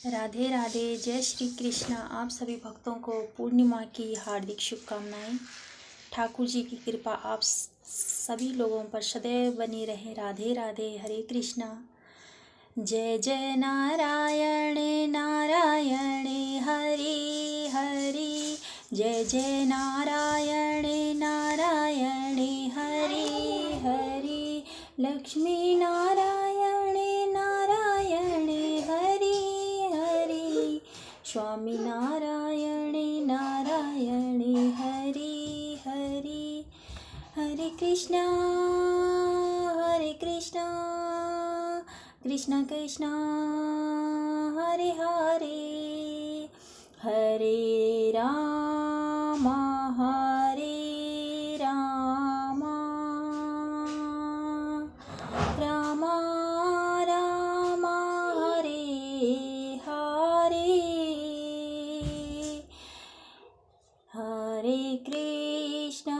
राधे राधे, जय श्री कृष्णा। आप सभी भक्तों को पूर्णिमा की हार्दिक शुभकामनाएं। ठाकुर जी की कृपा आप सभी लोगों पर सदैव बनी रहे। राधे राधे, हरे कृष्णा। जय जय नारायण नारायण हरि हरि, जय जय नारायण नारायण हरि हरि, लक्ष्मी नारायण नारायण हरि हरि, स्वामी नारायण नारायण हरि हरि, हरे कृष्णा कृष्ण कृष्ण हरे हरे, हरे राम राम राम हरे हरे, हरे कृष्ण